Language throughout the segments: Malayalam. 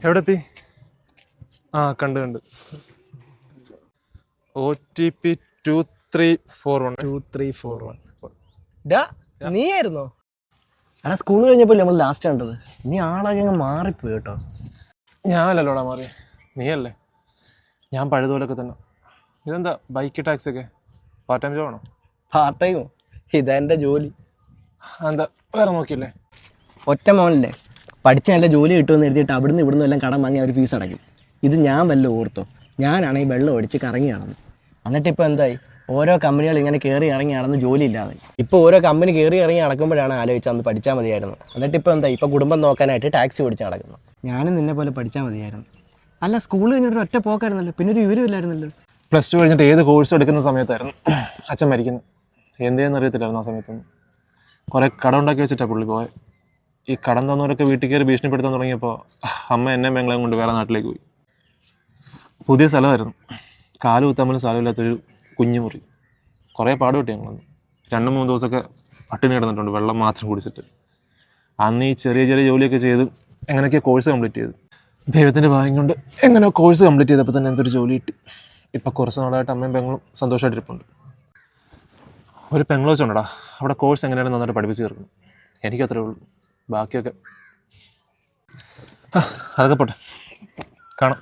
എവിടെത്തി? ആ കണ്ട് OTP 2341. നീ ആയിരുന്നോ? എടാ സ്കൂൾ കഴിഞ്ഞപ്പോൾ നമ്മൾ ലാസ്റ്റ് കണ്ടത്. നീ ആളാകെ അങ്ങ് മാറിപ്പോയി കേട്ടോ. ഞാനല്ലോടാ മാറി, നീയല്ലേ. ഞാൻ പഴുതുപോലൊക്കെ തന്നെ. ഇതെന്താ ബൈക്ക് ടാക്സി ഒക്കെ പാർട്ട് ടൈം ജോബാണോ? പാർട്ട് ടൈമോ? ഇതെൻ്റെ ജോലി. എന്താ വേറെ നോക്കിയില്ലേ? ഒറ്റ മോനല്ലേ, പഠിച്ച നല്ല ജോലി കിട്ടുമെന്ന് എഴുതിയിട്ട് അവിടുന്ന് ഇവിടുന്ന് എല്ലാം കടം വാങ്ങി അവർ ഫീസ് അടയ്ക്കും. ഇത് ഞാൻ വല്ല ഓർത്തോ? ഞാനാണെങ്കിൽ വെള്ളം ഒടിച്ച് കറങ്ങി നടന്നു. എന്നിട്ടിപ്പോൾ എന്തായി? ഓരോ കമ്പനികൾ ഇങ്ങനെ കയറി ഇറങ്ങി നടന്ന് ജോലി ഇല്ലാതെ. ഇപ്പോൾ ഓരോ കമ്പനി കയറി ഇറങ്ങി നടക്കുമ്പോഴാണ് ആലോചിച്ച് അന്ന് പഠിച്ചാൽ മതിയായിരുന്നു. എന്നിട്ടിപ്പോൾ എന്താ? ഇപ്പോൾ കുടുംബം നോക്കാനായിട്ട് ടാക്സി ഓടിച്ച് നടക്കുന്നു. ഞാനും നിന്നെ പോലെ പഠിച്ചാൽ മതിയായിരുന്നു. അല്ല, സ്കൂളിൽ കഴിഞ്ഞിട്ട് ഒറ്റ പോക്കായിരുന്നല്ലോ, പിന്നെ ഒരു വിവരമില്ലായിരുന്നല്ലോ. +2 കഴിഞ്ഞിട്ട് ഏത് കോഴ്സ് എടുക്കുന്ന സമയത്തായിരുന്നു അച്ഛൻ മരിക്കുന്നത്. എന്തേന്ന് അറിയത്തില്ലായിരുന്നു ആ സമയത്തൊന്നും. കുറേ കടം ഉണ്ടാക്കി വെച്ചിട്ടാണ് പുള്ളി പോയത്. ഈ കടം തന്നവരൊക്കെ വീട്ടിൽ കയറി ഭീഷണിപ്പെടുത്താൻ തുടങ്ങിയപ്പോൾ അമ്മ എന്നെ പെങ്ങളെയും കൊണ്ട് വേറെ നാട്ടിലേക്ക് പോയി. പുതിയ സ്ഥലമായിരുന്നു, കാല് കുത്താൻ പോലും സ്ഥലമില്ലാത്തൊരു കുഞ്ഞു മുറി. കുറേ പാട് കിട്ടി ഞങ്ങളന്ന്. 2-3 ദിവസമൊക്കെ പട്ടിണി കിടന്നിട്ടുണ്ട്, വെള്ളം മാത്രം കുടിച്ചിട്ട്. അന്ന് ഈ ചെറിയ ജോലിയൊക്കെ ചെയ്ത് എങ്ങനെയൊക്കെ കോഴ്സ് കംപ്ലീറ്റ് ചെയ്തു. ദൈവത്തിൻ്റെ ഭാഗ്യം കൊണ്ട് എങ്ങനെയോ കോഴ്സ് കംപ്ലീറ്റ് ചെയ്തപ്പോൾ തന്നെ എന്തൊരു ജോലി കിട്ടി. ഇപ്പം കുറച്ച് നാളായിട്ട് അമ്മയും പെങ്ങളും സന്തോഷമായിട്ടിരിപ്പുണ്ട്. ഒരു പെങ്ങൾ വെച്ചുകൊണ്ടാ അവിടെ കോഴ്സ് എങ്ങനെയാണ് നന്നായിട്ട് പഠിപ്പിച്ച് തീർക്കുന്നത്. എനിക്കത്രേ ഉള്ളൂ, ബാക്കിയൊക്കെ അതൊക്കെ പോട്ടെ, കാണാം.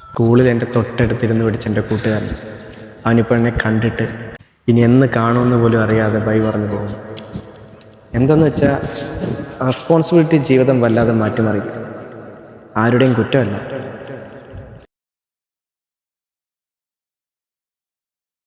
സ്കൂളിൽ എൻ്റെ തൊട്ടടുത്തിരുന്ന് പഠിച്ച എൻ്റെ കൂട്ടുകാരൻ അവനിപ്പോൾ എന്നെ കണ്ടിട്ട് ഇനി എന്ന് കാണുമെന്ന് പോലും അറിയാതെ ബൈ പറഞ്ഞു പോകും. എന്തെന്ന് വെച്ചാൽ റെസ്പോൺസിബിലിറ്റി ജീവിതം വല്ലാതെ മാറ്റിമറിക്കും. ആരുടെയും കുറ്റമല്ല,